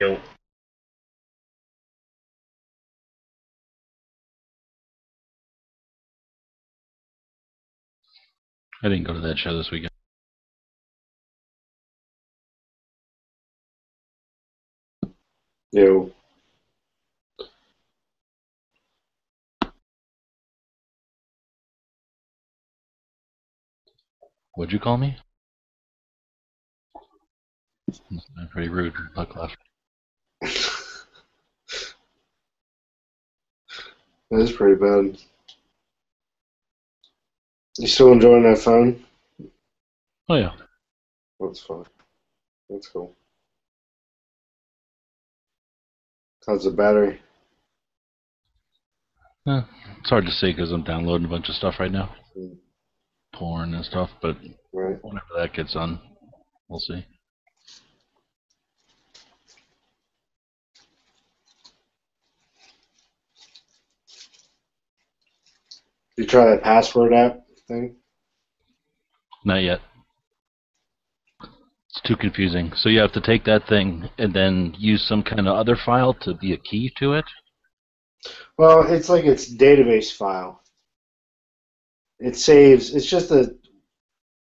Yo. I didn't go to that show this weekend. Yo. What'd you call me? That's pretty rude. Buck left. That is pretty bad. You still enjoying that phone? Oh yeah. That's fine. That's cool. How's the battery? It's hard to say because I'm downloading a bunch of stuff right now, Mm, porn and stuff. But right. whenever that gets done, we'll see. You try that password app thing? Not yet. It's too confusing. So you have to take that thing and then use some kind of other file to be a key to it. Well, it's like its database file. It saves. It's just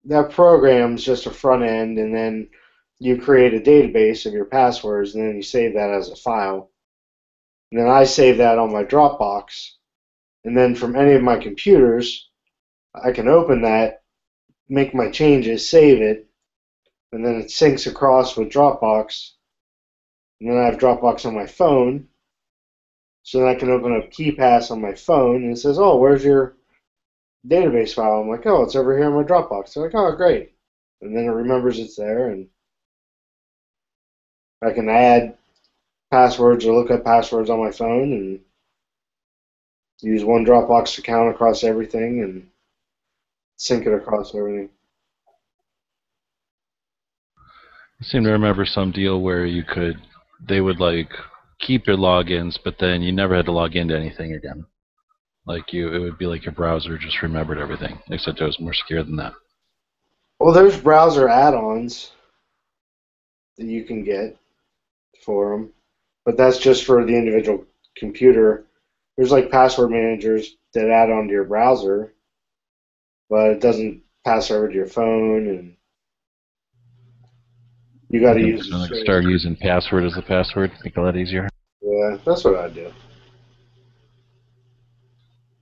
that program's just a front end, and then you create a database of your passwords, and then you save that as a file. And then I save that on my Dropbox, and then from any of my computers, I can open that, make my changes, save it, and then it syncs across with Dropbox. And then I have Dropbox on my phone, so then I can open up KeePass on my phone, and it says, "Oh, where's your database file?" I'm like, "Oh, it's over here in my Dropbox." They're like, "Oh, great," and then it remembers it's there, and I can add passwords or look up passwords on my phone and use one Dropbox account across everything and sync it across everything. I seem to remember some deal where they would like keep your logins, but then you never had to log into anything again. It would be like your browser just remembered everything, except it was more secure than that. Well, there's browser add-ons that you can get for them, but that's just for the individual computer. There's like password managers that add onto your browser, but it doesn't pass over to your phone, and you got I to think I'm use just the gonna same. start using password as the password. Make it a lot easier. Yeah, that's what I do.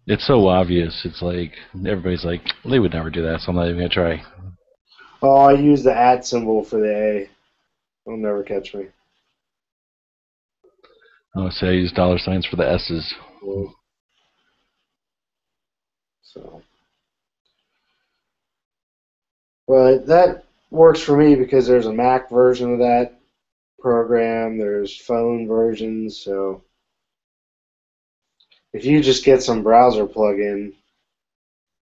It's so obvious. It's like everybody's like, they would never do that, so I'm not even gonna try. Oh, I use the at symbol for the A. They'll never catch me. I would say I use dollar signs for the S's. Yeah, so, but that works for me because there's a Mac version of that program. There's phone versions. So if you just get some browser plugin,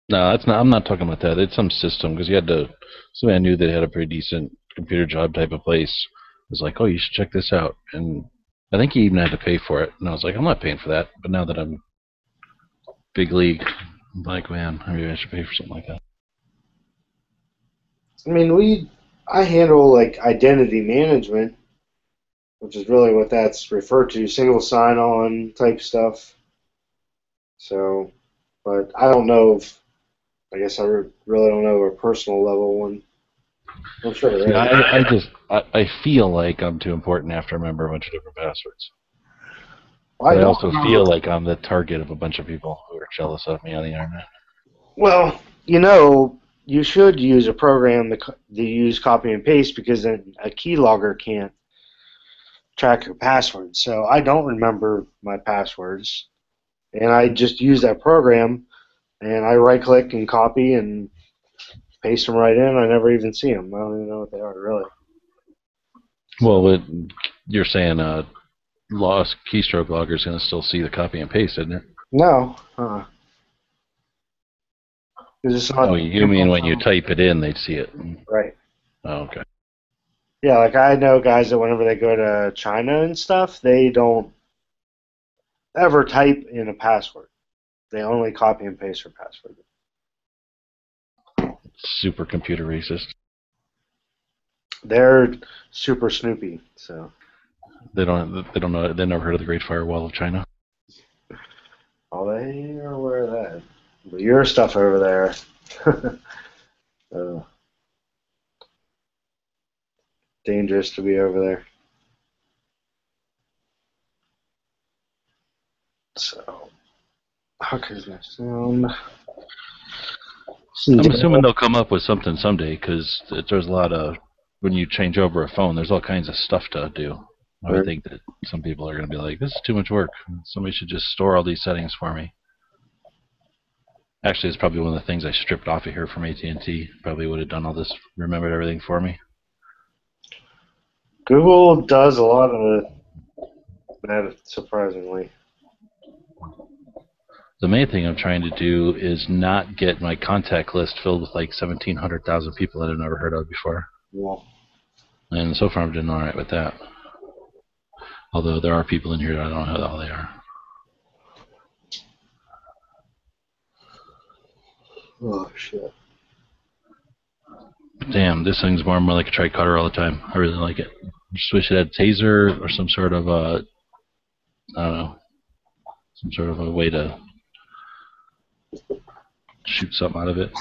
No, that's not. I'm not talking about that. It's some system because you had to. Somebody I knew that had a pretty decent computer job type of place was like, oh, you should check this out, and I think he even had to pay for it. And I was like, I'm not paying for that. But now that I'm big league, I'm like, man, maybe I should pay for something like that. I mean, I handle like identity management, which is really what that's referred to, single sign-on type stuff. So, but I don't know if I guess really don't know a personal level one. I'm sure See, there is. I feel like I'm too important to have to remember a bunch of different passwords. I But I don't also remember. feel like I'm the target of a bunch of people who are jealous of me on the internet. Well, you should use a program to use copy and paste because then a keylogger can't track your passwords. So I don't remember my passwords, and I just use that program, and I right click and copy and paste them right in. I never even see them. I don't even know what they are really. Well, So you're saying lost keystroke logger is going to still see the copy and paste, isn't it? no, because it's Oh, not you mean input when you from type it in, they'd see it? right. Oh, okay. Yeah, like I know guys that whenever they go to China and stuff, they don't ever type in a password. They only copy and paste their password. Super computer racist. They're super snoopy. So They don't know. They never heard of the Great Firewall of China. Oh, they are aware of that. But your stuff over there, uh, dangerous to be over there. So, Huckers next sound. I'm assuming they'll come up with something someday because there's a lot of when you change over a phone, there's all kinds of stuff to do. I would think that some people are going to be like, "This is too much work. Somebody should just store all these settings for me." Actually, it's probably one of the things I stripped off of here from AT&T. Probably would have done all this, remembered everything for me. Google does a lot of that, surprisingly. The main thing I'm trying to do is not get my contact list filled with like 1,700,000 people that I've never heard of before. Yeah. And so far I'm doing all right with that. Although there are people in here that I don't know who the hell they are. Oh, shit. Damn, this thing's more and more like a tricutter all the time. I really like it. I just wish it had a taser or some sort of I don't know, some sort of a way to shoot something out of it.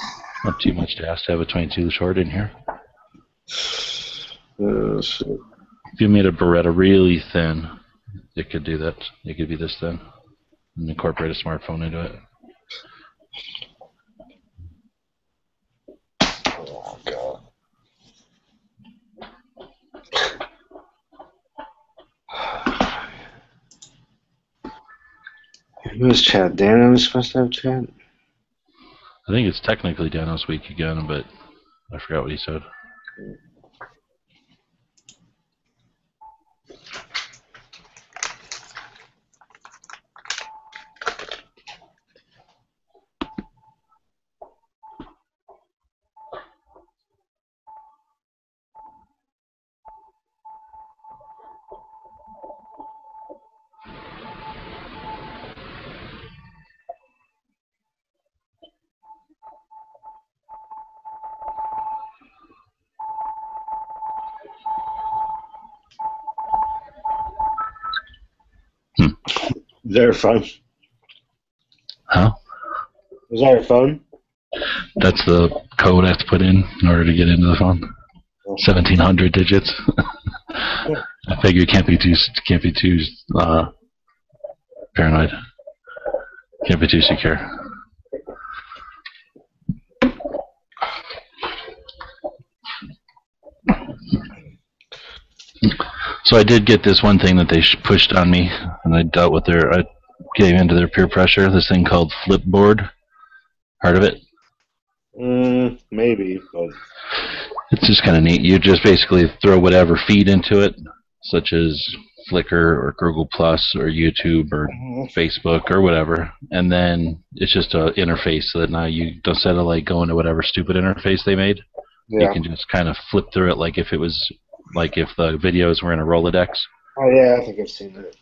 Not too much to ask to have a 22 short in here. Shit. If you made a Beretta really thin, it could do that. It could be this thin and incorporate a smartphone into it. Oh, God. Who was chat? Dan was supposed to have chat? I think it's technically Danos week again, but I forgot what he said. Is that your phone? Huh? Is that your phone? That's the code I have to put in order to get into the phone. 1,700 digits. I figure you can't be too paranoid. Can't be too secure. So I did get this one thing that they pushed on me, and I dealt with I gave into their peer pressure. This thing called Flipboard. Heard of it? Maybe, but it's just kind of neat. You just basically throw whatever feed into it, such as Flickr or Google Plus or YouTube or Facebook or whatever, and then it's just an interface so that now you don't instead of like going to whatever stupid interface they made, you can just kind of flip through it like if it was like if the videos were in a Rolodex. Oh yeah, I think I've seen that.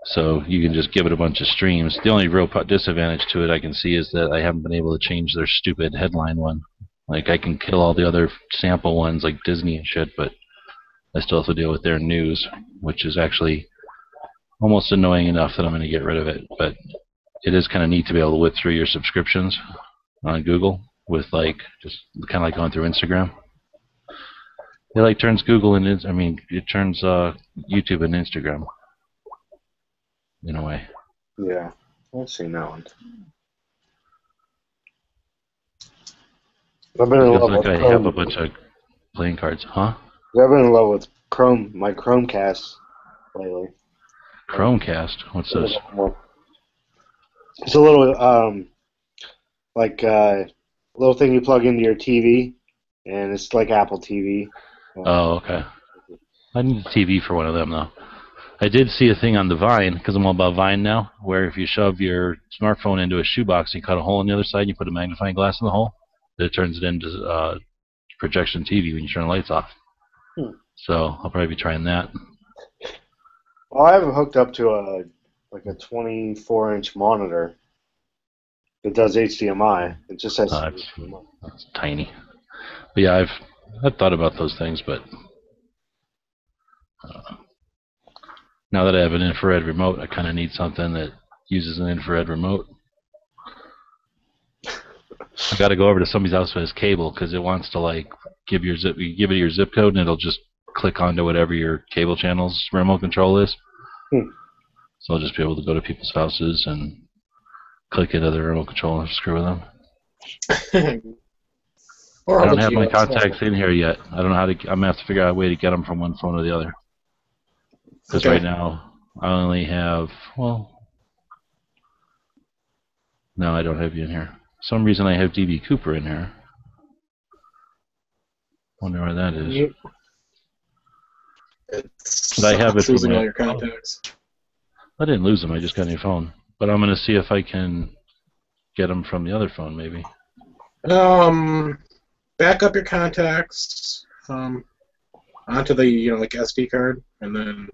So you can just give it a bunch of streams. The only real disadvantage to it I can see is that I haven't been able to change their stupid headline one. Like I can kill all the other sample ones like Disney and shit, but I still have to deal with their news, which is actually almost annoying enough that I'm going to get rid of it. But it is kind of neat to be able to whip through your subscriptions on Google with like just kind of like going through Instagram. It like turns Google and it turns YouTube and Instagram in a way. Yeah, I've seen that one. I've been in love with I have a bunch of playing cards, huh? I've been in love with my Chromecast lately. Chromecast? What's this? It's a little little thing you plug into your TV, and it's like Apple TV. Oh, okay. I need a TV for one of them though. I did see a thing on the Vine, because I'm all about Vine now, where if you shove your smartphone into a shoebox, you cut a hole on the other side, and you put a magnifying glass in the hole, it turns it into projection TV when you turn the lights off. So I'll probably be trying that. Well, I have it hooked up to a 24-inch monitor that does HDMI. It just has that's tiny. But yeah, I've thought about those things, but Now that I have an infrared remote, I kind of need something that uses an infrared remote. I got to go over to somebody's house with his cable because it wants to like give your zip. You give it your zip code and it'll just click onto whatever your cable channel's remote control is. Hmm. So I'll just be able to go to people's houses and click into their remote control and screw with them. Or I all don't the have my Geos. contacts in here yet. I don't know how to. I'm gonna have to figure out a way to get them from one phone to the other. Because Okay. right now I only have. Well, no, I don't have you in here. For some reason I have DB Cooper in here. Wonder where that is. But I have it It's from losing my all your contacts. I didn't lose them. I just got a new phone. But I'm gonna see if I can get them from the other phone, maybe. Back up your contacts onto the like SD card, and then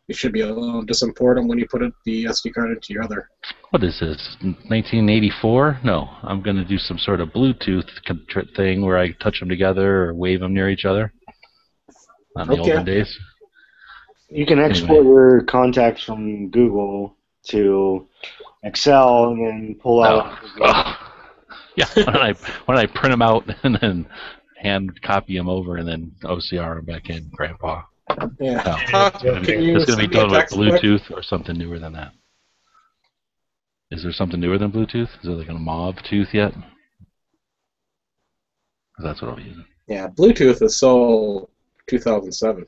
you should be able to just import them when you put the SD card into your other. What is this? 1984? No, I'm gonna do some sort of Bluetooth thing where I touch them together or wave them near each other. On the olden days. You can export your contacts from Google to Excel and then pull out. Yeah, why don't I print them out and then hand copy them over and then OCR them back in, Grandpa? Yeah. No. It's going to be done with Bluetooth or something newer than that. Is there something newer than Bluetooth? Is there like a Mauve tooth yet? That's what I'll be using. Yeah, Bluetooth is so 2007.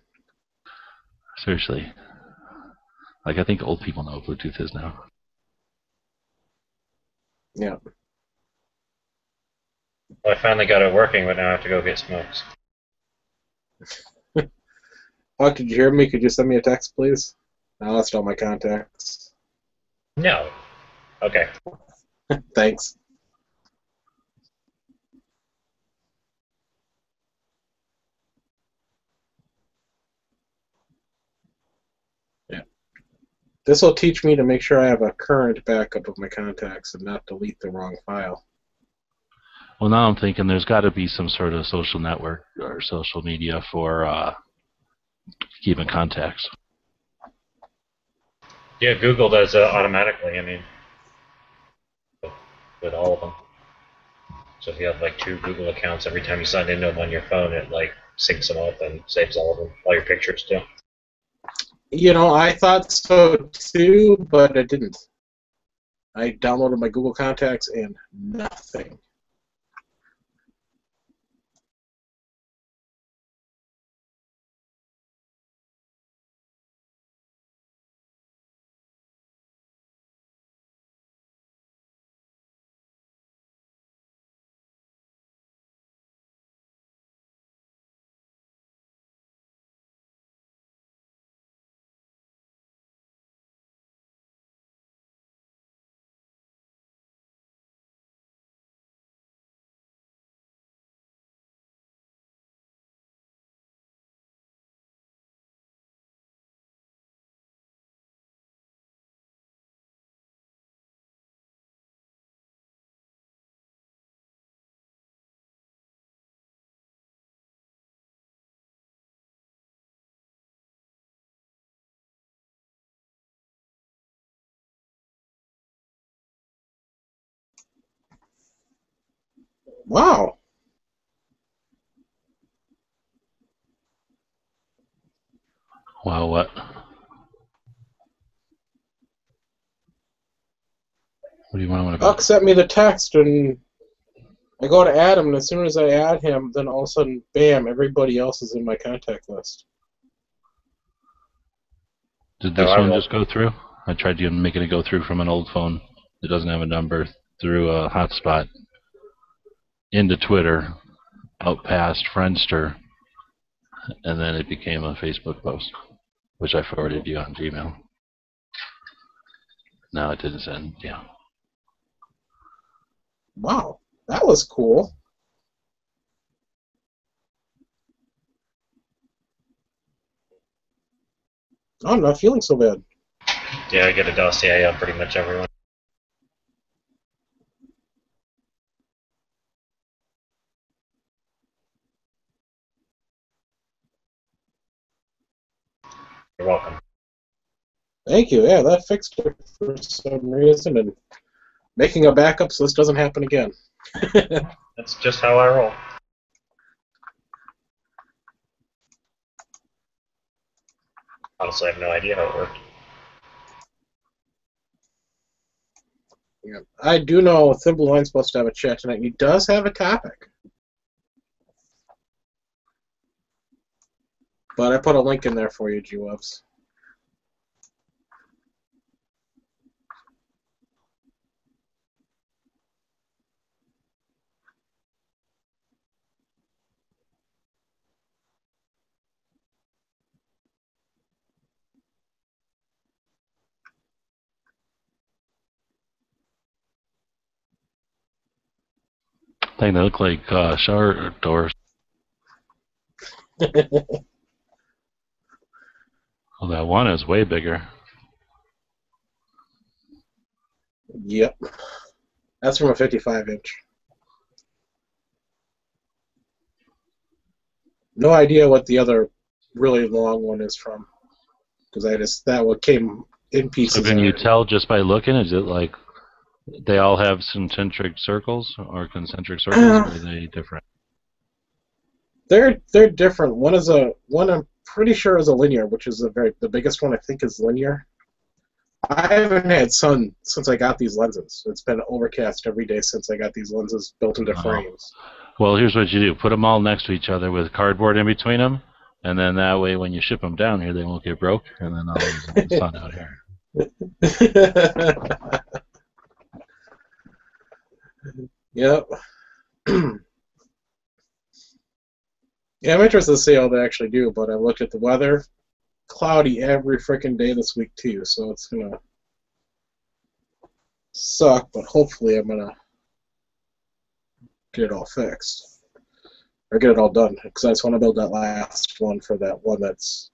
Seriously. Like, I think old people know what Bluetooth is now. Yeah. Well, I finally got it working, but now I have to go get smokes. Oh, did you hear me? Could you send me a text, please? I lost all my contacts. No. Okay. Thanks. Yeah. This will teach me to make sure I have a current backup of my contacts and not delete the wrong file. Well, now I'm thinking there's got to be some sort of social network or social media for keeping contacts. Yeah, Google does automatically. I mean, with all of them. So if you have like 2 Google accounts, every time you sign into them on your phone, it like syncs them up and saves all of them, all your pictures too. You know, I thought so too, but it didn't. I downloaded my Google Contacts and nothing. Wow. Wow, what? What do you want Buck sent me the text, and I go to add him, and as soon as I add him, then all of a sudden, bam, everybody else is in my contact list. Did this one just go through? I tried to make it go through from an old phone that doesn't have a number through a hotspot into Twitter, out past Friendster, and then it became a Facebook post, which I forwarded you on Gmail. No, it didn't send. Yeah. Wow, that was cool. Oh, I'm not feeling so bad. Yeah, I get a dossier on pretty much everyone. You're welcome. Thank you. Yeah, that fixed it for some reason, and making a backup so this doesn't happen again. That's just how I roll. Honestly, I have no idea how it worked. Yeah. I do know Thimble Line's supposed to have a chat tonight. He does have a topic. But I put a link in there for you, G-Webs. I think they look like shower doors. Well, that one is way bigger. Yep. That's from a 55-inch. No idea what the other really long one is from. Because that one came in pieces. So can you already. tell just by looking? Is it like they all have concentric circles or concentric circles, or are they different? They're different. One I'm pretty sure is a linear, which is the biggest one I think is linear. I haven't had sun since I got these lenses. It's been overcast every day since I got these lenses built into frames. Well, here's what you do: put them all next to each other with cardboard in between them, and then that way, when you ship them down here, they won't get broke, and then I'll use them in the sun out here. Yep. Yeah, I'm interested to see how they actually do, but I looked at the weather. Cloudy every freaking day this week, too, so it's going to suck, but hopefully I'm going to get it all fixed. Or get it all done, because I just want to build that last one for that one that's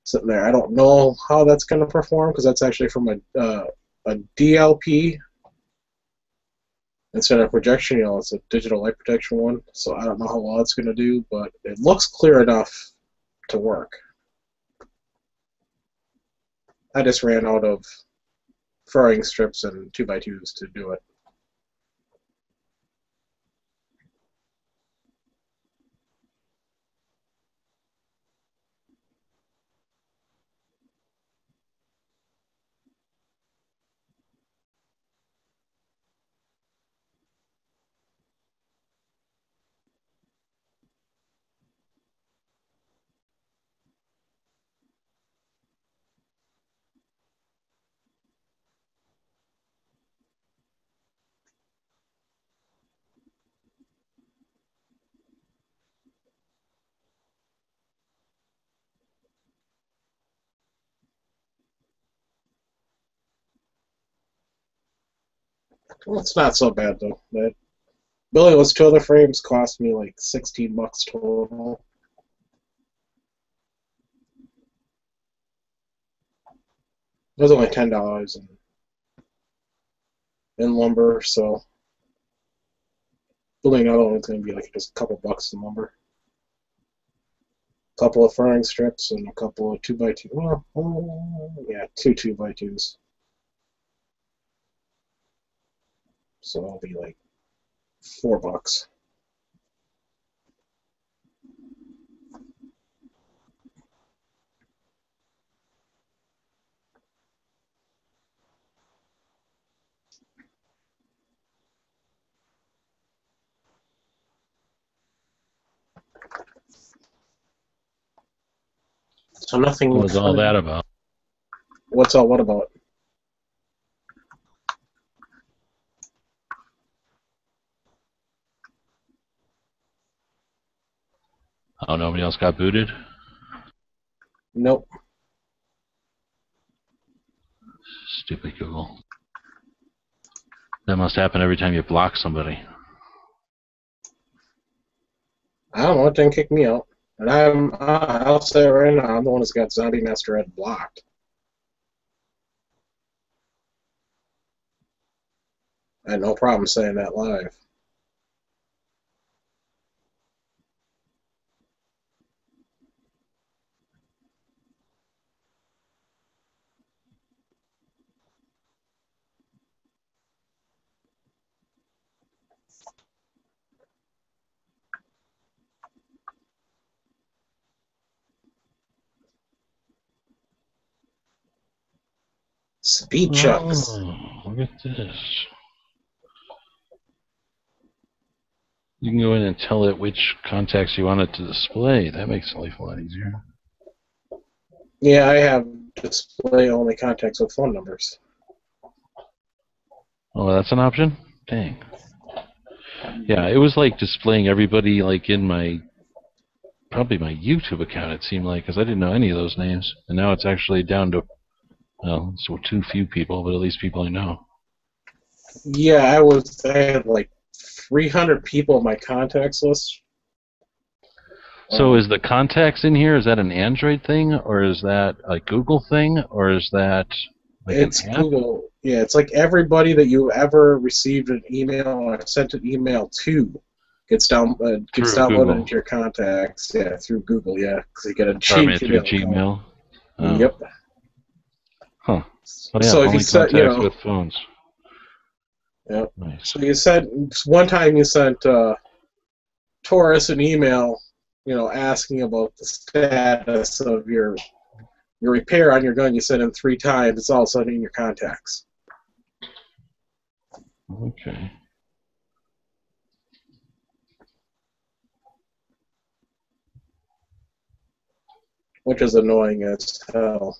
sitting there. I don't know how that's going to perform, because that's actually from a DLP instead of projection. It's a digital light protection one, so I don't know how well it's going to do, but it looks clear enough to work. I just ran out of furring strips and 2x2s to do it. Well, it's not so bad though. That Billy was two other frames cost me like $16 total. It was only $10 in lumber, so building another one's going to be like just a couple bucks in lumber. A couple of furring strips and a couple of 2x2. Well, yeah, two 2x2s. So it'll be like $4. So nothing. What was all that about? What's all what about? Oh, nobody else got booted? Nope. Stupid Google. That must happen every time you block somebody. I don't know. It didn't kick me out. And I'll say it right now, I'm the one that's got Zombie Masquerade blocked. I had no problem saying that live. Speed chucks. Oh, look at this. You can go in and tell it which contacts you want it to display. That makes life a lot easier. Yeah, I have display only contacts with phone numbers. Oh, that's an option? Dang. Yeah, it was like displaying everybody like in my, probably my YouTube account, it seemed like, because I didn't know any of those names. And now it's actually down to, well, so too few people, but at least people I know. Yeah, I had like 300 people in my contacts list. So is the contacts in here, is that an Android thing, or is that a Google thing, or is that like It's an app? Google. Yeah, it's like everybody that you ever received an email or sent an email to gets downloaded Google. into your contacts. Yeah, through Google. Yeah, because you get a Or I mean, cheap through email. Gmail. Oh. Yep. Huh. Oh, yeah, So if only you sent, contacts with phones. Yep. Nice. So you sent one time you sent Taurus an email, asking about the status of your repair on your gun. You sent him 3 times. It's all of a sudden in your contacts. Okay. Which is annoying as hell.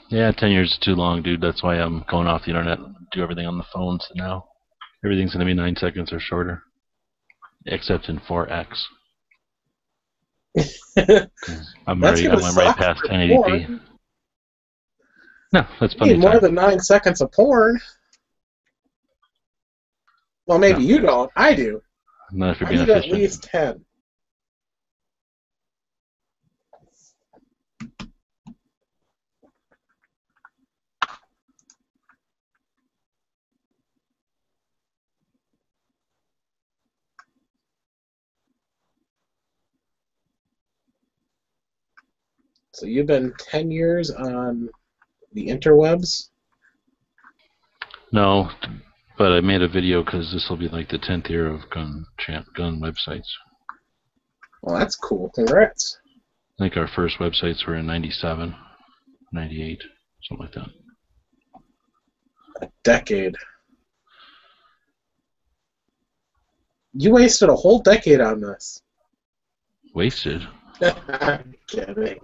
Yeah, 10 years is too long, dude. That's why I'm going off the internet and do everything on the phones now. Everything's going to be 9 seconds or shorter. Except in 4X. I'm already past 1080p. No, that's plenty You need of more time. than 9 seconds of porn. Well, maybe you don't. I do. Not if you're I being need at efficient. least 10. So you've been 10 years on the interwebs? No, but I made a video because this will be like the 10th year of gun websites. Well, that's cool. Congrats. I think our first websites were in 97, 98, something like that. A decade. You wasted a whole decade on this. Wasted? I'm kidding.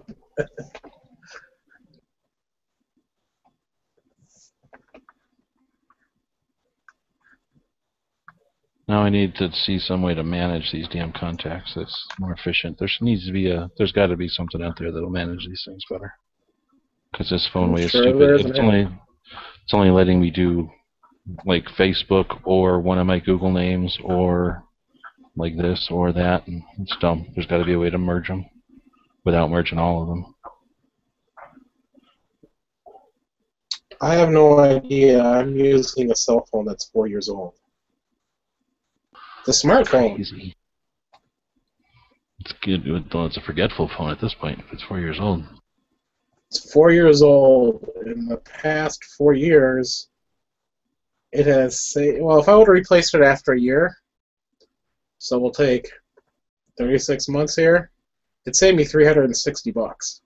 Now I need to see some way to manage these damn contacts that's more efficient. There's got to be something out there that'll manage these things better. Because this phone way is stupid. It's only letting me do like Facebook or one of my Google names or like this or that, and it's dumb. There's got to be a way to merge them without merging all of them. I have no idea. I'm using a cell phone that's 4 years old. It's a smartphone. Crazy. It's good. Well, it's a forgetful phone at this point. If it's 4 years old. It's 4 years old. In the past 4 years, it has well, if I would have replaced it after a year, so we'll take 36 months here, it'd save me $360.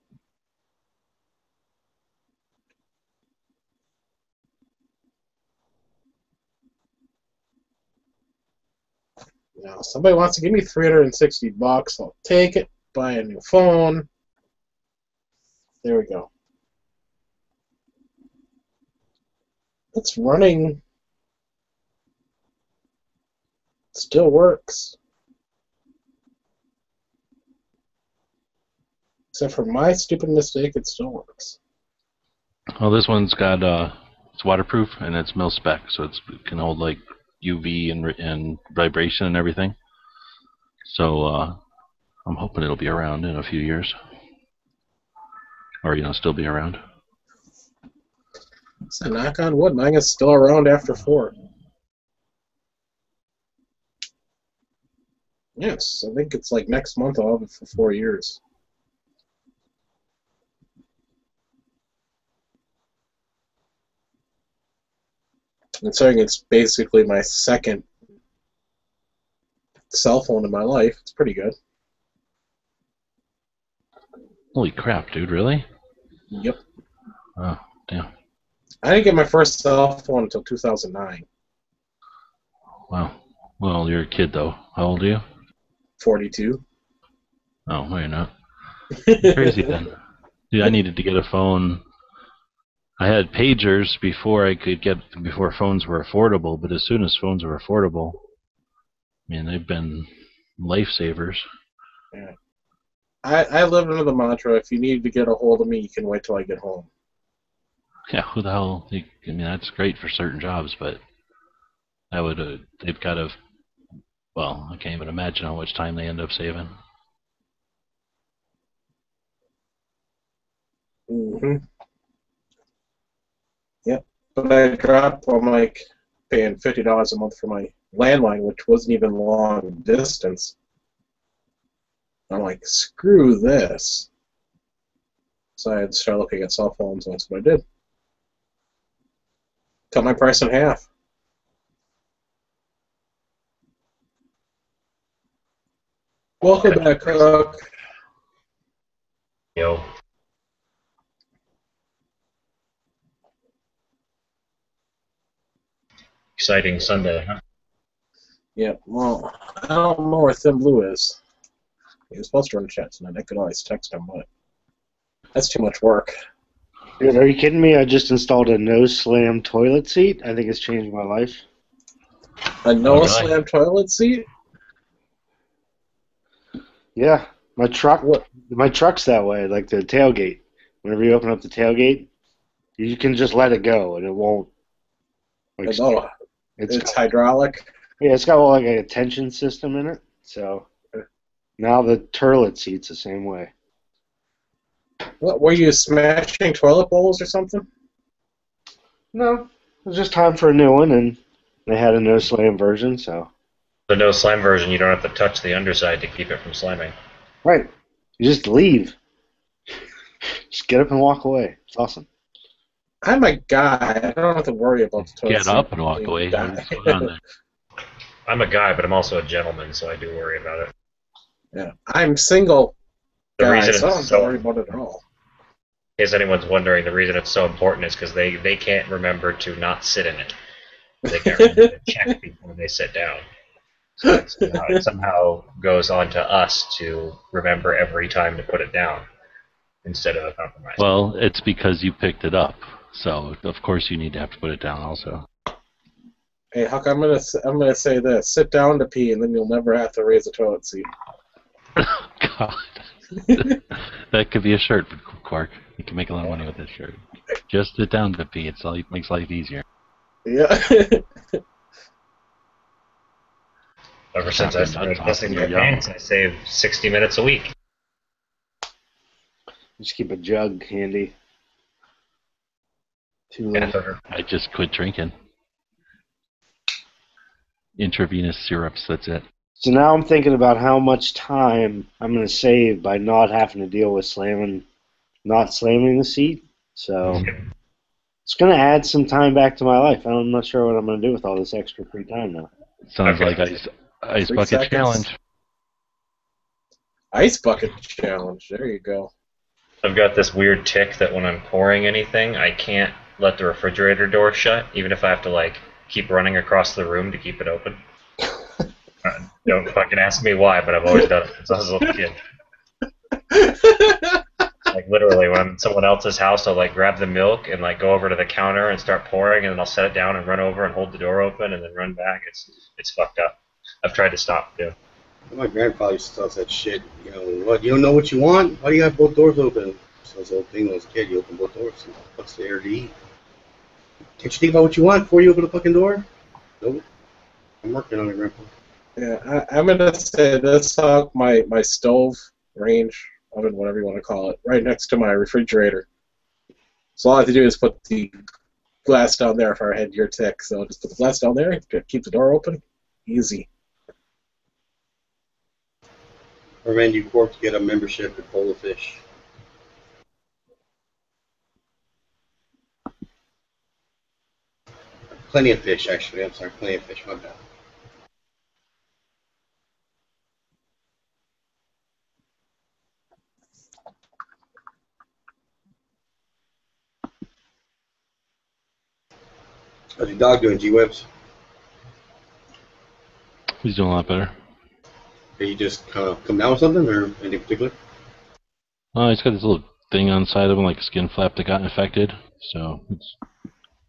Now, if somebody wants to give me $360, I'll take it, buy a new phone. There we go. It's running. Still works. Except for my stupid mistake, it still works. Well, this one's got it's waterproof and it's mil spec, so it can hold like UV and vibration and everything. So I'm hoping it'll be around in a few years, or still be around. So knock on wood, mine is still around after 4. Yes, I think it's like next month I'll have it for 4 years. Considering it's basically my second cell phone in my life, it's pretty good. Holy crap, dude! Really? Yep. Oh, damn. I didn't get my first cell phone until 2009. Wow. Well, you're a kid though. How old are you? 42. Oh, no, you're not. Crazy then. Dude, I needed to get a phone. I had pagers before phones were affordable, but as soon as phones were affordable, I mean, they've been lifesavers. Yeah. I live under the mantra, if you need to get a hold of me, you can wait till I get home. Yeah, who the hell? I mean, that's great for certain jobs, but they've got to. Well, I can't even imagine how much time they end up saving. Mm-hmm. Yep. But I dropped, I'm like paying $50 a month for my landline, which wasn't even long distance. I'm like, screw this. So I had to start looking at cell phones, and that's what I did. Cut my price in half. Welcome back, Cook. Yo. Exciting Sunday, huh? Yeah, well, I don't know where Thin Blue is. He was supposed to run the chat tonight. I could always text him, but that's too much work. Dude, are you kidding me? I just installed a no-slam toilet seat. I think it's changed my life. A no really? slam toilet seat? Yeah, my truck's that way, like the tailgate. Whenever you open up the tailgate, you can just let it go, and it won't. Like, No, it's got, hydraulic. yeah, it's got like a tension system in it. So now the toilet seat's the same way. What, were you smashing toilet bowls or something? No, it was just time for a new one, and they had a no-slam version, so. The no slime version, you don't have to touch the underside to keep it from slamming. Right. You just leave. Just get up and walk away. It's awesome. I'm a guy. I don't have to worry about the toilet Get seat up and walk being away. done. What's going on there? I'm a guy, but I'm also a gentleman, so I do worry about it. Yeah, I'm single, The guy, reason so I don't it's have to so, worry about it at all. in case anyone's wondering, the reason it's so important is because they can't remember to not sit in it. They can't remember to check before they sit down. So it somehow goes on to us to remember every time to put it down instead of a compromise. Well, it's because you picked it up, so of course you need to have to put it down also. Hey, Huck, I'm gonna say this: sit down to pee, and then you'll never have to raise a toilet seat. God. That could be a shirt, Quark. You can make a lot of money with this shirt. Just sit down to pee. It makes life easier. Yeah. Ever since I started pissing my pants, I save 60 minutes a week. Just keep a jug handy. Too late. I just quit drinking. Intravenous syrups, that's it. So now I'm thinking about how much time I'm going to save by not having to deal with not slamming the seat. So it's going to add some time back to my life. I'm not sure what I'm going to do with all this extra free time now. Sounds like Ice Bucket seconds. Challenge. Ice Bucket Challenge. There you go. I've got this weird tick that when I'm pouring anything, I can't let the refrigerator door shut, even if I have to like keep running across the room to keep it open. Don't fucking ask me why, but I've always done it since I was a little kid. Like literally, when I'm in someone else's house, I'll like grab the milk and like go over to the counter and start pouring, and then I'll set it down and run over and hold the door open and then run back. It's fucked up. I've tried to stop too. My grandfather used to tell us that shit. You know, what? You don't know what you want? Why do you have both doors open? So this whole thing when I was a kid, you open both doors. What's there to eat? Can't you think about what you want before you open the fucking door? Nope. I'm working on it, Grandpa. Yeah, I'm gonna say this: my stove, range, oven, whatever you want to call it, right next to my refrigerator. So all I have to do is put the glass down there if I had your tick. So just put the glass down there, keep the door open, easy. I recommend you, Corp, to get a membership at Polar Fish. Plenty of Fish, actually. I'm sorry, Plenty of Fish. My bad. How's your dog doing, G-Webs? He's doing a lot better. Did he just kind of come down with something, or anything particular? He's got this little thing on the side of him, like a skin flap that got infected. So it's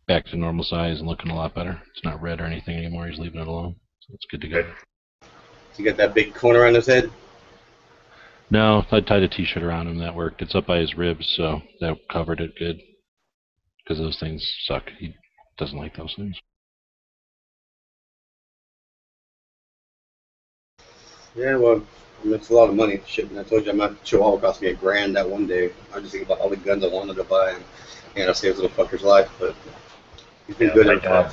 back to normal size and looking a lot better. It's not red or anything anymore. He's leaving it alone. So it's good to go. Good. So you got that big cone around his head? No, I tied a t-shirt around him. That worked. It's up by his ribs, so that covered it good. Because those things suck. He doesn't like those things. Yeah, well, I mean, it's a lot of money. Shit, and I told you I'm not Chihuahua cost me $1,000 that one day. I was just thinking about all the guns I wanted to buy, and I saved this little fucker's life, but he's been good at it.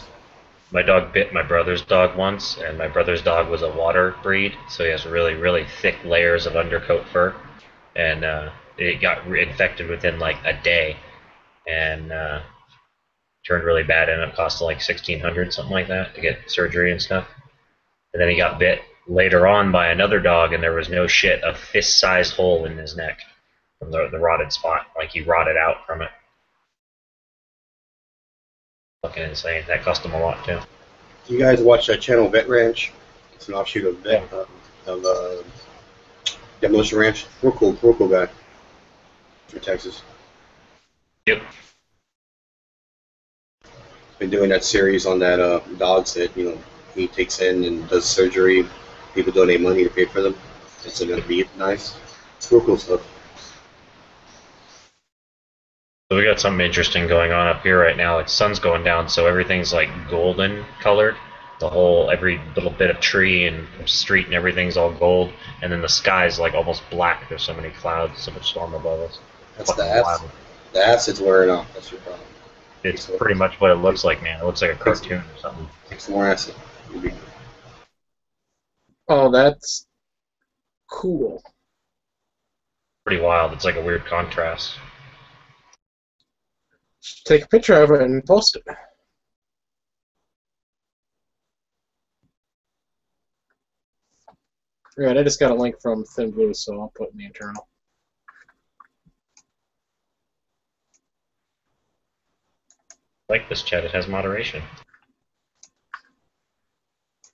My dog bit my brother's dog once, and my brother's dog was a water breed, so he has really, really thick layers of undercoat fur, and it got infected within like a day, and turned really bad, and it cost like $1,600, something like that, to get surgery and stuff. And then he got bit later on by another dog, and there was no shit, a fist-sized hole in his neck from the rotted spot, like he rotted out from it. Fucking insane. That cost him a lot too. You guys watch that channel Vet Ranch? It's an offshoot of Demolition Ranch. Real cool guy from Texas. Yep. Been doing that series on that dogs that he takes in and does surgery. People donate money to pay for them. It's gonna be nice. It's real cool stuff. So we got something interesting going on up here right now. It's sun's going down, so everything's like golden colored. Every little bit of tree and street and everything's all gold, and then the sky's like almost black. There's so many clouds, so much storm above us. That's the acid. The acid's wearing off. That's your problem. It's pretty much what it looks like, man. It looks like a cartoon or something. Take some more acid. You'll be good. Oh, that's cool. Pretty wild. It's like a weird contrast. Take a picture of it and post it. Right, I just got a link from Thin Blue, so I'll put it in the internal. I like this chat. It has moderation.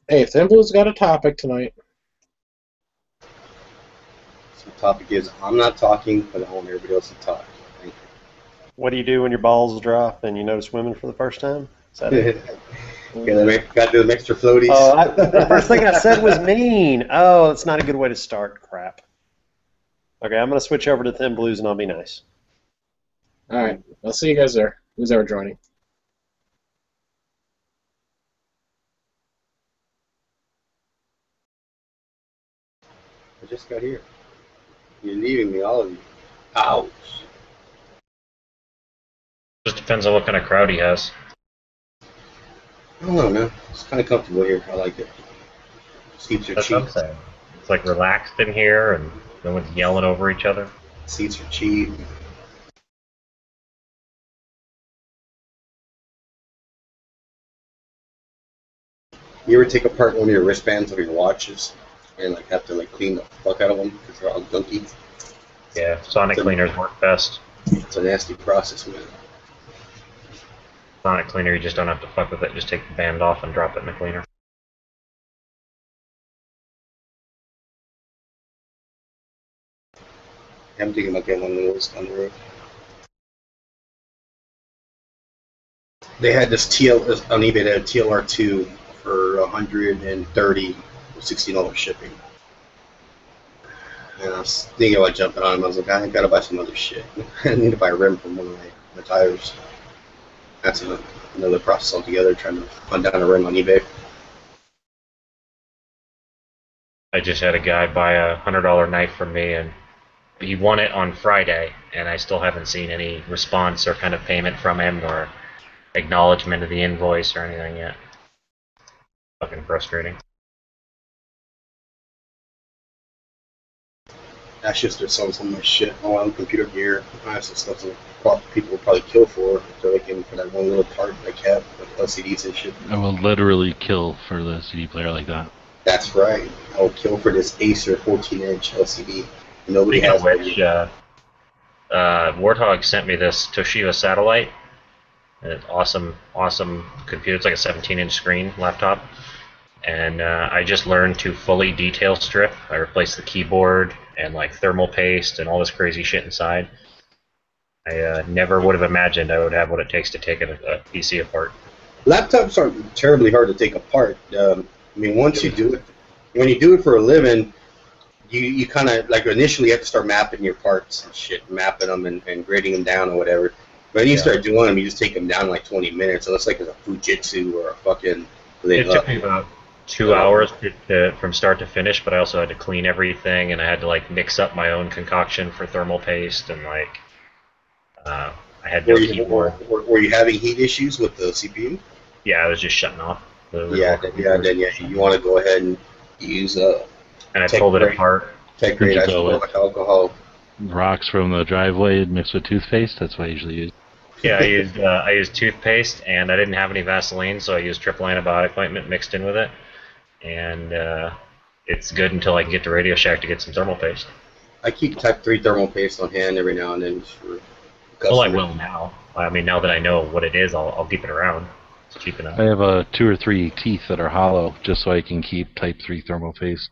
Hey, Thin Blue's got a topic tonight. So the topic is, I'm not talking, but I want everybody else to talk. Thank you. What do you do when your balls drop and you notice women for the first time? Is that it? Got to do them extra floaties. Oh, the first thing I said was mean. Oh, that's not a good way to start. Crap. Okay, I'm going to switch over to Thin Blues and I'll be nice. Alright, I'll see you guys there. Who's ever joining? I just got here. You're leaving me, all of you. Ouch. Just depends on what kind of crowd he has. I don't know, man. It's kind of comfortable here. I like it. Seats are That's cheap. what I'm saying. It's like relaxed in here, and no one's yelling over each other. Seats are cheap. You ever take apart one of your wristbands of your watches and like have to like clean the fuck out of them because they're all gunky? Yeah, sonic cleaners work best. It's a nasty process, man. Sonic cleaner, you just don't have to fuck with it. Just take the band off and drop it in the cleaner. I'm thinking about getting one of those down the road. They had this on eBay. They had a TLR2 for $130 with $60 shipping. And I was thinking about jumping on them. I was like, I gotta buy some other shit. I need to buy a rim from one of my tires. That's another process altogether, trying to hunt down a rim on eBay. I just had a guy buy a $100 knife from me, and he won it on Friday, and I still haven't seen any response or kind of payment from him or acknowledgement of the invoice or anything yet. Fucking frustrating. That's just they're selling some of my shit. All on computer gear. I have some stuff that people will probably kill for that one little part I kept, like LCDs and shit. I will literally kill for the CD player like that. That's right. I will kill for this Acer 14-inch LCD. Nobody Speaking has of which, Warthog sent me this Toshiba Satellite. An awesome computer. It's like a 17-inch screen laptop. And I just learned to fully detail strip. I replaced the keyboard and like thermal paste and all this crazy shit inside. I never would have imagined I would have what it takes to take a PC apart. Laptops aren't terribly hard to take apart. I mean, once you do it, when you do it for a living, you kind of, like, initially you have to start mapping your parts and shit, mapping them and grading them down or whatever. But when you start doing them, you just take them down in like 20 minutes, unless like it's a Fujitsu or a fucking... It took me about 2 hours from start to finish, but I also had to clean everything, and I had to like mix up my own concoction for thermal paste, and like I had no keyboard. Were you having heat issues with the CPU? Yeah, I was just shutting off. Then you want to go ahead and use and I pulled it apart. Tech grade alcohol. Rocks from the driveway mixed with toothpaste. That's what I usually use. Yeah, I used toothpaste, and I didn't have any Vaseline, so I used triple antibiotic ointment mixed in with it. And it's good until I can get to Radio Shack to get some thermal paste. I keep Type 3 thermal paste on hand every now and then for customers. Well, I will now. I mean, now that I know what it is, I'll keep it around. It's cheap enough. I have 2 or 3 teeth that are hollow, just so I can keep Type 3 thermal paste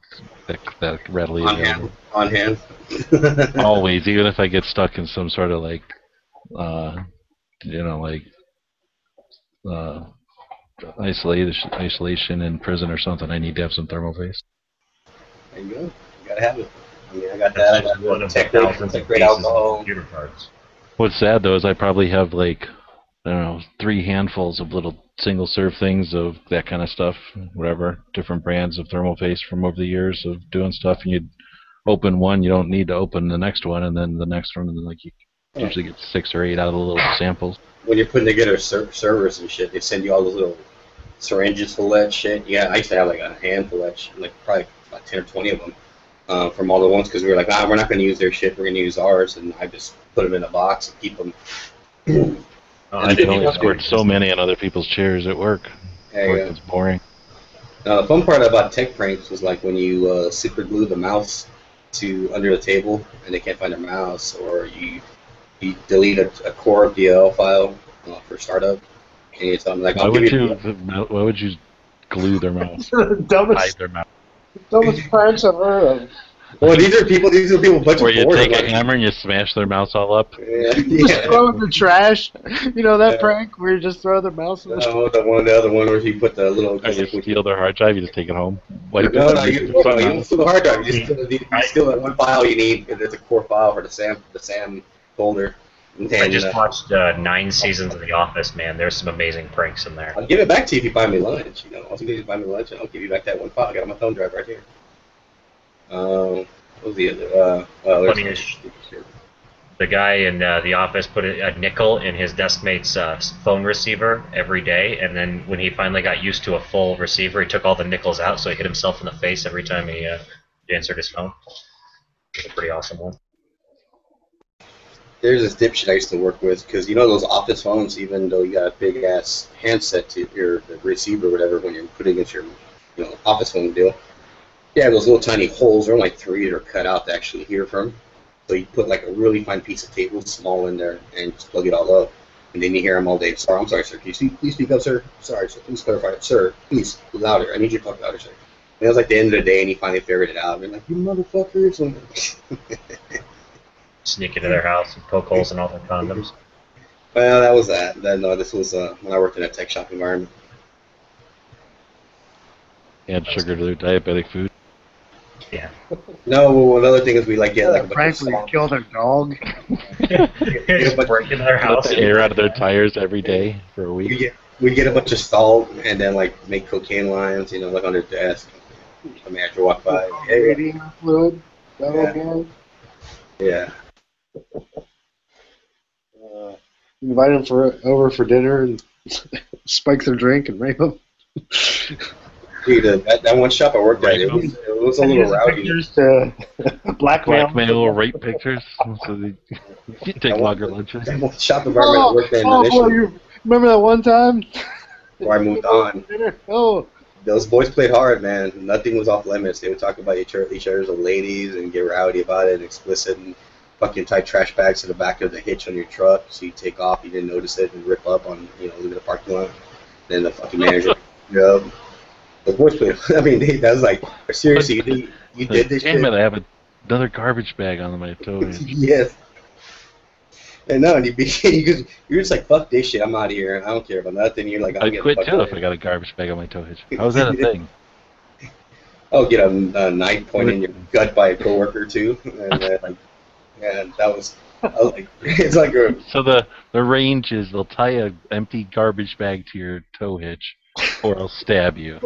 that readily available. On hand. Always, even if I get stuck in some sort of like, isolation in prison or something, I need to have some thermal paste. There you go. You gotta have it. I mean, I got that. That's one of the Tech thousands of grade pieces of alcohol. computer parts. What's sad though is I probably have like, I don't know, 3 handfuls of little single serve things of that kind of stuff, whatever, different brands of thermal paste from over the years of doing stuff, and you'd open one, you don't need to open the next one, and then the next one, and then like you usually get 6 or 8 out of the little samples. When you're putting together servers and shit, they send you all those little syringes full of that shit. Yeah, I used to have like a handful of that shit, like probably about 10 or 20 of them from all the ones, because we were like, we're not going to use their shit, we're going to use ours, and I just put them in a box and keep them. I can only squirt so many on other people's chairs at work. It's boring. The fun part about tech pranks was like when you super glue the mouse to under the table and they can't find their mouse, or you delete a core DLL file for startup, and you tell them like, why would you glue their mouse? Dumbest pranks I've heard of. Well, these are people. Bunch where of you take a hammer and you smash their mouse all up. Just throw in the trash. You know that prank where you just throw their mouse in the trash? The other one where you put the little... You steal their hard drive, you just take it home? You don't steal the hard drive. You steal that one file you need, because it's a core file for the SAM folder. I just watched 9 seasons of The Office, man. There's some amazing pranks in there. I'll give it back to you if you buy me lunch. I'll give you buy me lunch, and I'll give you back that one file. I got on my thumb drive right here. What was the other? The guy in The Office put a nickel in his deskmate's phone receiver every day, and then when he finally got used to a full receiver, he took all the nickels out, so he hit himself in the face every time he answered his phone. It's a pretty awesome one. There's this dipshit I used to work with, because those office phones, even though you got a big ass handset to your receiver or whatever, when you're putting it in your office phone deal, you have those little tiny holes. There are like 3 that are cut out to actually hear from. So you put like a really fine piece of tape, small in there, and just plug it all up. And then you hear them all day. Sorry, I'm sorry, sir. Can you please speak up, sir? Sorry, sir. Please clarify. Sir, please, louder. I need you to talk louder, sir. And it was like the end of the day, and he finally figured it out. And like, you motherfuckers. Sneak into their house and poke holes in all their condoms. Well, that was that. This was when I worked in a tech shop environment. Add sugar to their diabetic food. Yeah. No, another thing is we get like a bunch Frankly, kill their dog. Break into their house. Let the air out of their tires every day for a week. We'd get a bunch of salt and then like make cocaine lines, like on their desk. A manager walk by. Hey, fluid. Yeah. Invite them over for dinner and spike their drink and rape them. Dude, that one shop I worked at, it was a little rowdy. Pictures to blackmail. Blackmail rape pictures. So they you take longer lunches. That one shop environment I worked in boy, initially, you remember that one time? before I moved on. Oh, Those boys played hard, man. Nothing was off limits. They would talk about each other's ladies and get rowdy about it and explicit and fucking tie trash bags to the back of the hitch on your truck so you take off, you didn't notice it, and rip up on, leave the parking lot. Then the fucking manager, the boys played. I mean, that was like, seriously, you did this shit? Damn it, I have another garbage bag on my toe. Yes. And no, and you're just like, fuck this shit, I'm out of here, I don't care about nothing. You're like, I'm I'd getting quit fucked too up. if I got a garbage bag on my toe hitch. How is that a thing? Oh, get a knife pointed in your gut by a coworker too, and that was I was like, it's like a So the range is they'll tie a empty garbage bag to your toe hitch, or I'll stab you.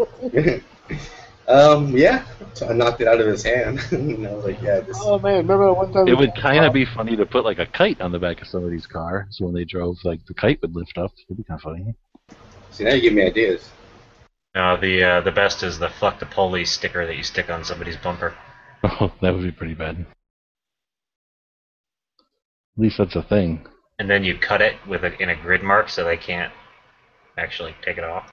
yeah. So I knocked it out of his hand, and I was like, yeah, this. oh man, remember that one time? It would kind of be funny to put like a kite on the back of somebody's car, so when they drove, like the kite would lift up. It'd be kind of funny. See, now you give me ideas. No, the best is the "fuck the police" sticker that you stick on somebody's bumper. Oh, that would be pretty bad. At least that's a thing. And then you cut it in a grid mark so they can't actually take it off.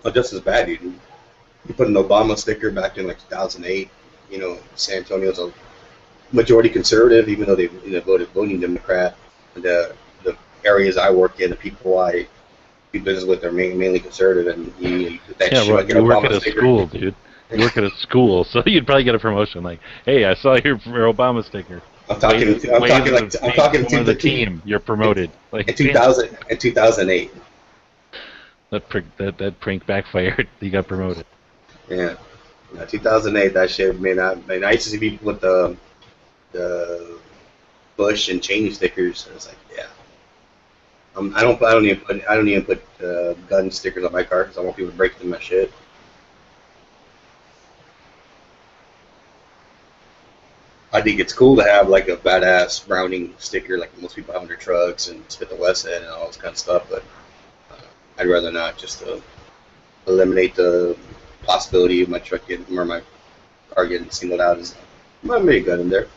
Oh, just as bad, dude. You put an Obama sticker back in like 2008. San Antonio's a majority conservative, even though they voted voting Democrat. The areas I work in, the people I do business with are mainly conservative, and you put that shit like an you work Obama at a sticker. school, dude. You work at a school, so you'd probably get a promotion. Like, hey, I saw your Obama sticker. I'm talking to the team. You're promoted. Like in 2008. That prank backfired. You got promoted. Yeah, 2008. That shit, man. I used to see people with the Bush and Cheney stickers. And it's like, yeah. I don't even put gun stickers on my car because I want people to break through my shit. I think it's cool to have like a badass Browning sticker like most people have on their trucks and Smith & Wesson and all this kind of stuff, but I'd rather not, just to eliminate the possibility of my truck or my car getting singled out as I may have gun in there.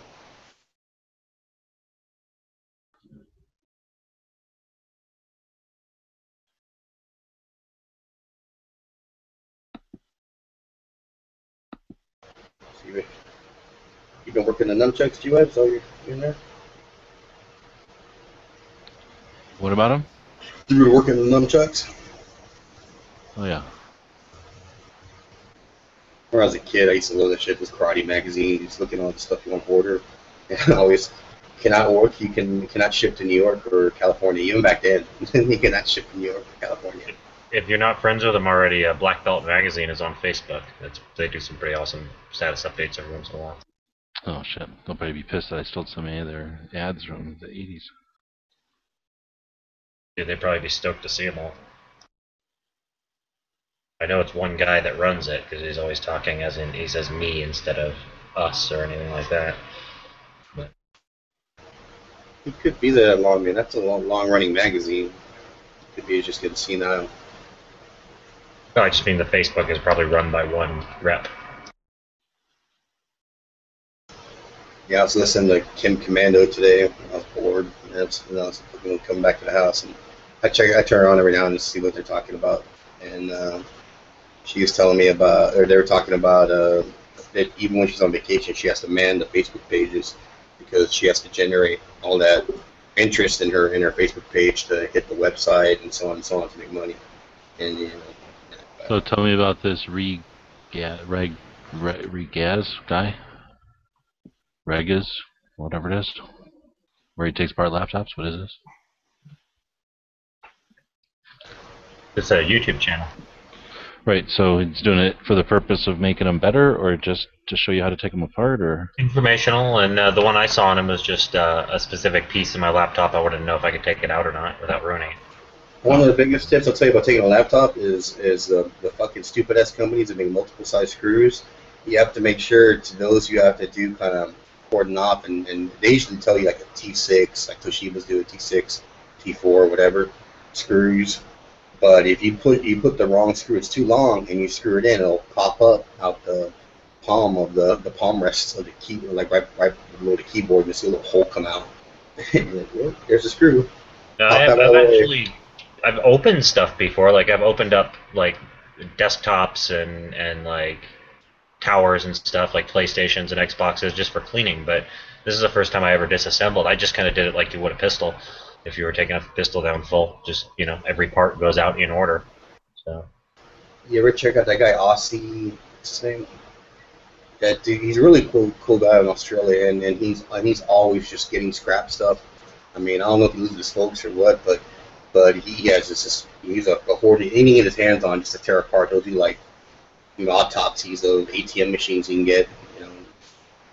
You been working the nunchucks, G-Web? So you're in there? What about him? You been working the nunchucks? Oh yeah. When I was a kid, I used to love that shit. This karate magazine, just looking at all the stuff you want to order, and always cannot work. You cannot ship to New York or California. Even back then, you cannot ship to New York or California. If you're not friends with them already, Black Belt Magazine is on Facebook. They do some pretty awesome status updates every once in a while. Oh shit! They'll probably be pissed that I stole so many of their ads from the '80s. Dude, they'd probably be stoked to see them all. I know it's one guy that runs it because he's always talking as in he says me instead of us or anything like that. But It could be that long, man. That's a long-running magazine. Could be just getting senile. no, I just mean the Facebook is probably run by one rep. Yeah, I was listening to Kim Commando today. I was bored. And I was coming back to the house, and I turn it on every now and then to see what they're talking about. And she was telling me about, or they were talking about that even when she's on vacation, she has to man the Facebook pages because she has to generate all that interest in her Facebook page to hit the website and so on to make money. And So tell me about this Regaz guy. Regaz, whatever it is, where he takes apart laptops. What is this? It's a YouTube channel. Right, so he's doing it for the purpose of making them better, or just to show you how to take them apart, or? Informational, and the one I saw on him was just a specific piece of my laptop. I wanted to know if I could take it out or not without ruining it. one of the biggest tips I'll tell you about taking a laptop is the fucking stupid ass companies that make multiple size screws. You have to make sure to those you have to do kind of cordon off, and they usually tell you like a T6, like Toshiba's do a T6, T4, whatever, screws. But if you put the wrong screw, it's too long, and you screw it in, it'll pop up out the palm of the palm rests of the keyboard, like right below the keyboard. You see a little hole come out. Like, well, there's a screw. No, Pop that I've all the way. actually I've opened stuff before. Like I've opened up like desktops and like towers and stuff, like PlayStations and Xboxes, just for cleaning. But this is the first time I ever disassembled. I just kind of did it like you would a pistol. If you were taking a pistol down full, just every part goes out in order. So You ever check out that guy Aussie? What's his name? That dude, he's a really cool guy in Australia, and he's always just getting scrap stuff. I mean, I don't know if he loses his folks or what, but he has he's a hoarder. Anything he gets his hands on just to tear apart. He'll do like autopsies of ATM machines he can get,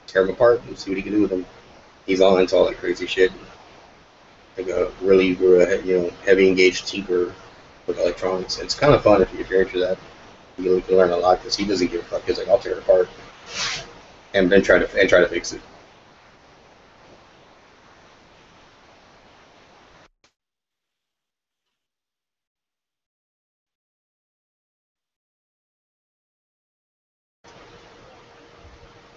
tear them apart and see what he can do with them. He's all into all that crazy shit. Like a really heavy engaged tinker with electronics. It's kind of fun if you're into that. You can learn a lot because he doesn't give a fuck. He's like, I'll tear it apart and then try to fix it.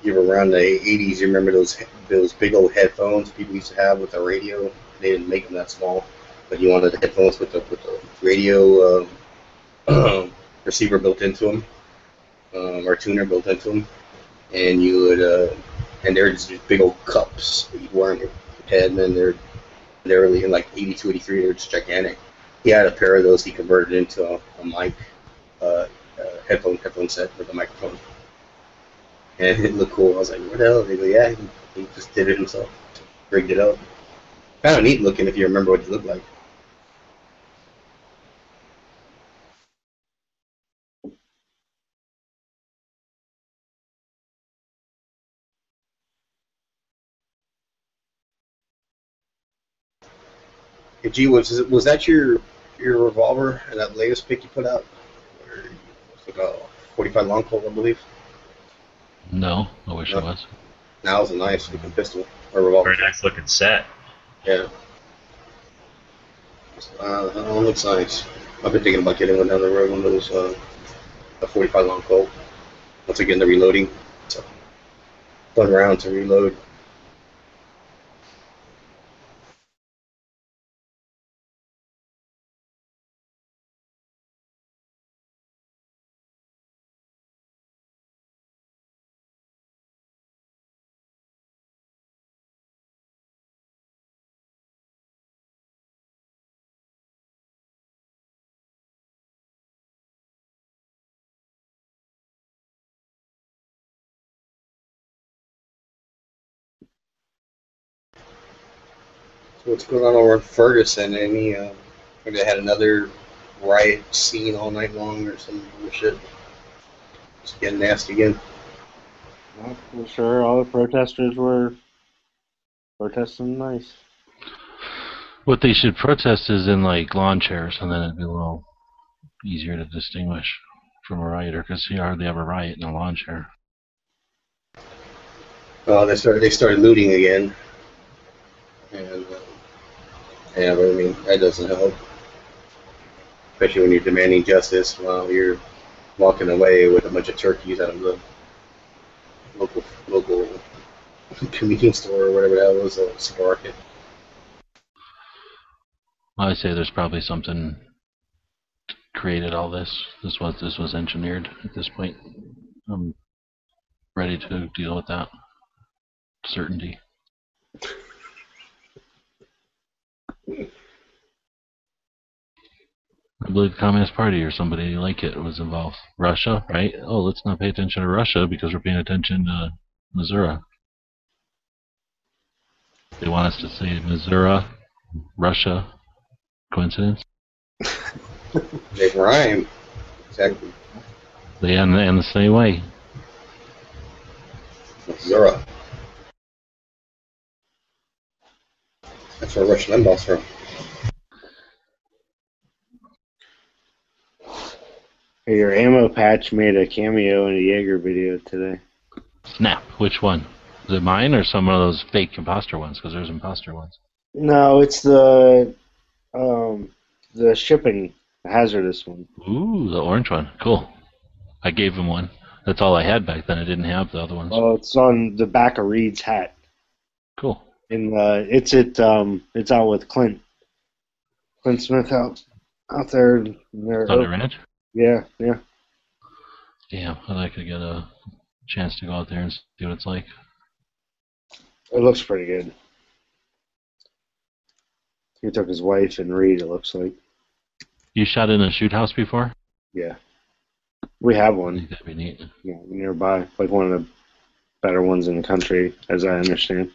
You ever around the 80s, you remember those big old headphones people used to have with the radio? They didn't make them that small, but you wanted the headphones with the radio receiver built into them, or tuner built into them, and you would and they're just these big old cups that you wear on your head, and then they're in like 82, 83, they're just gigantic. He had a pair of those. He converted into a mic, headphone set with a microphone. And it looked cool. I was like, what the hell? They go, yeah, he just did it himself. Rigged it up. Kind of neat looking if you remember what he looked like. Hey, G, was that your revolver and that latest pick you put out? Or it's like a 45 long Colt, I believe. No, I wish it was. Now it's a nice looking pistol or revolver. very nice looking set. Yeah. That one looks nice. I've been thinking about getting one down the road, one of those, a 45 long Colt. Once again, the reloading. It's a fun round to reload. So what's going on over in Ferguson? Maybe they had another riot scene all night long or some bullshit. Just getting nasty again. Well, for sure, all the protesters were protesting nice. What they should protest is in like lawn chairs, and then it'd be a little easier to distinguish from a rioter, because you hardly ever riot in a lawn chair. Well, they started looting again, and yeah, but I mean that doesn't help, especially when you're demanding justice while you're walking away with a bunch of turkeys out of the local convenience store or whatever that was, a supermarket. I say there's probably something created all this. This was engineered at this point. I'm ready to deal with that certainty. I believe the Communist Party or somebody like it was involved. Russia, right? Oh, let's not pay attention to Russia because we're paying attention to Missouri. They want us to say Missouri, Russia. Coincidence? They rhyme. Exactly. They end the same way. Missouri. That's where Rush Limbaugh's from. Your ammo patch made a cameo in a Jaeger video today. Snap. Which one? Is it mine or some of those fake imposter ones? Because there's imposter ones. No, it's the shipping The hazardous one. Ooh, the orange one. Cool. I gave him one. That's all I had back then. I didn't have the other ones. Oh, it's on the back of Reed's hat. Cool. It's out with Clint Smith out there. Thunder Ranch? Yeah. Damn, I'd like to get a chance to go out there and see what it's like. It looks pretty good. He took his wife and Reed, it looks like. You shot in a shoot house before? Yeah. We have I one. think that'd be neat. Yeah, nearby. Like one of the better ones in the country, as I understand.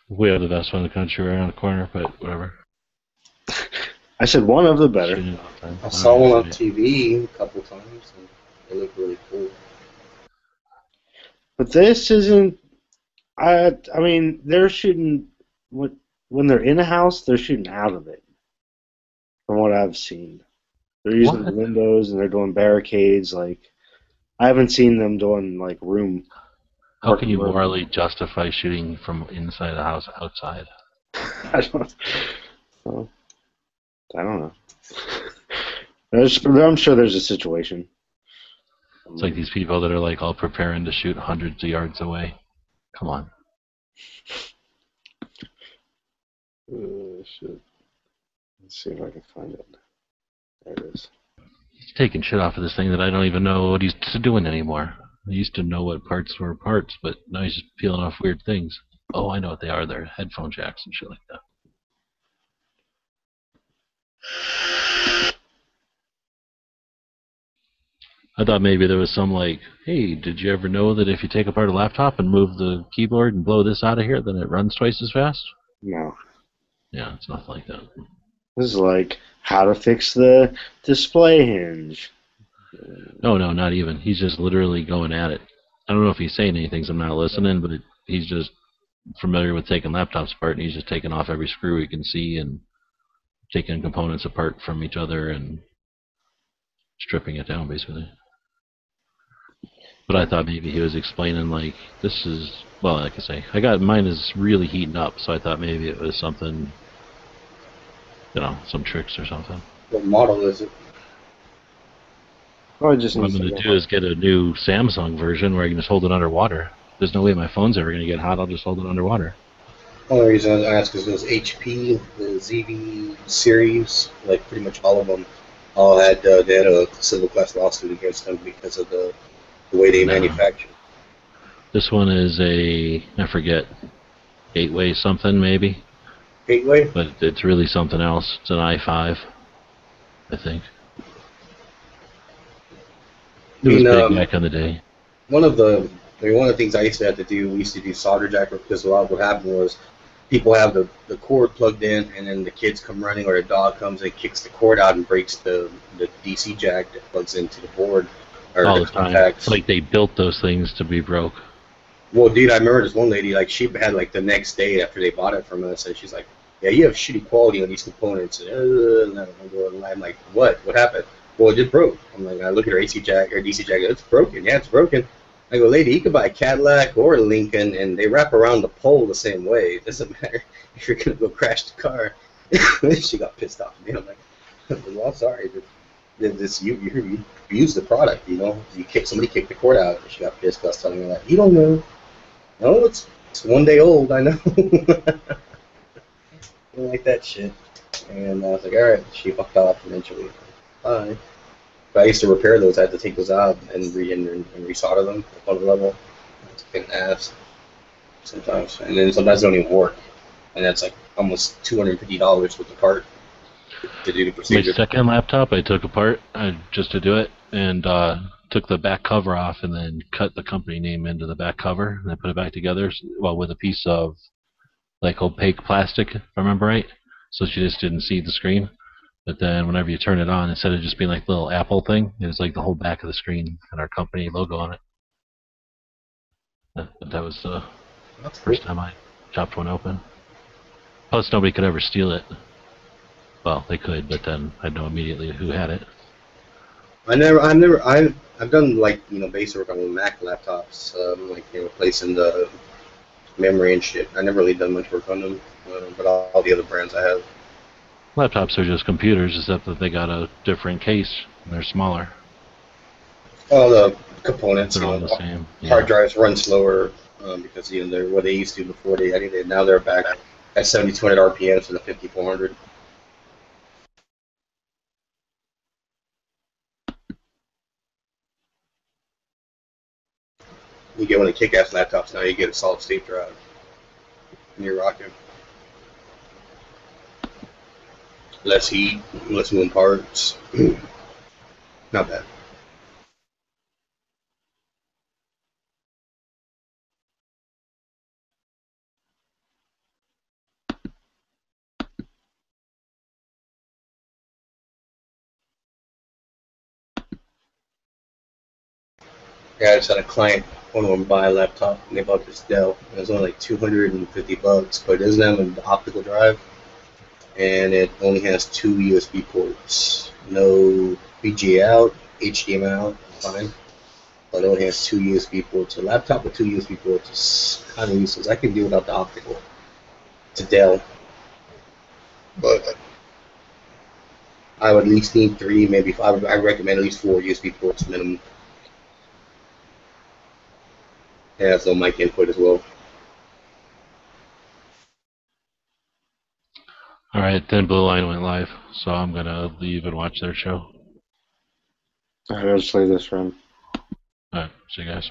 We have the best one in the country right around the corner, but whatever. I said one of the better. Shoot it all the time. I saw one on Alright, TV a couple times, and it looked really cool. But this isn't. I mean, they're shooting when they're in a house. They're shooting out of it. From what I've seen, they're using the What? windows and they're doing barricades. Like, I haven't seen them doing like room. How can you morally justify shooting from inside a house outside? I don't know. I'm sure there's a situation. It's like these people that are like all preparing to shoot hundreds of yards away. Come on. Shit. Let's see if I can find it. There it is. He's taking shit off of this thing that I don't even know what he's doing anymore. I used to know what parts were parts, but now he's just peeling off weird things. Oh, I know what they are. They're headphone jacks and shit like that. I thought maybe there was some like, hey, did you ever know that if you take apart a laptop and move the keyboard and blow this out of here, then it runs twice as fast? No. Yeah, it's nothing like that. This is like how to fix the display hinge. No, not even. He's just literally going at it. I don't know if he's saying anything, so I'm not listening, but he's just familiar with taking laptops apart, and he's just taking off every screw he can see and taking components apart from each other and stripping it down, basically. But I thought maybe he was explaining, like, this is, well, like I say, mine is really heating up, so I thought maybe it was something, some tricks or something. What model is it? Oh, I just What I'm need going to do is get a new Samsung version where I can just hold it underwater. There's no way my phone's ever going to get hot, I'll just hold it underwater. Only reason I asked is those HP, the ZV series, like pretty much all of them, all had they had a civil class lawsuit against them because of the way they manufacture. This one is I forget, 8-way something maybe, Gateway? but it's really something else. It's an i5, I think. It was big back in the day. One of the things I used to have to do, we used to do solder jack because a lot of what happened was people have the cord plugged in, and then the kids come running, or the dog comes and kicks the cord out and breaks the DC jack that plugs into the board. Or All the time. It's like they built those things to be broke. Well, dude, I remember this one lady, like, she had, like, the next day after they bought it from us, and she's like, yeah, you have shitty quality on these components. And I'm like, what? What happened? Well, it just broke. I'm like, I look at her AC jack, or DC jack, it's broken. Yeah, it's broken. I go, lady, you could buy a Cadillac or a Lincoln, and they wrap around the pole the same way. It doesn't matter if you're going to go crash the car. She got pissed off at me. I'm like, well, sorry, but you use the product, somebody kicked the cord out, and she got pissed because I was telling her that. You don't know. No, it's 1 day old, I know. I don't like that shit. And I was like, alright, she fucked off eventually. Bye. But I used to repair those, I had to take those out and resolder them up on the level. It's a pain in the ass sometimes. And then sometimes they don't even work. And that's like almost $250 with the part to do the procedure. My second laptop I took apart just to do it, and took the back cover off and then cut the company name into the back cover, and I put it back together, with a piece of like opaque plastic, if I remember right, so she just didn't see the screen. But then whenever you turn it on, instead of just being like a little Apple thing, it was like the whole back of the screen and our company logo on it. That was the first time I chopped one open. Plus nobody could ever steal it. Well, they could, but then I'd know immediately who had it. I've done like basic work on Mac laptops, like replacing the memory and shit. I never really done much work on them, but all the other brands I have. Laptops are just computers, except that they got a different case and they're smaller. All the components, They're you all know, the same. hard Yeah. drives run slower because they're what they used to before. I think now they're back at 7,200 RPM instead of 5,400. You get one of the kick-ass laptops now. You get a solid-state drive, and you're rocking. Less heat, less moving parts. Not bad. Yeah, I just had a client want to buy a laptop, and they bought this Dell. It was only like $250, but it doesn't have an optical drive, and it only has 2 USB ports. No VGA out, HDMI out, fine. But it only has 2 USB ports. A laptop with 2 USB ports is kind of useless. I can do without the optical. It's a Dell, but I would at least need 3, maybe 5. I recommend at least 4 USB ports minimum. It has no mic input as well. All right, then Blue Line went live, so I'm gonna leave and watch their show. I'll just leave this room. All right, see you guys.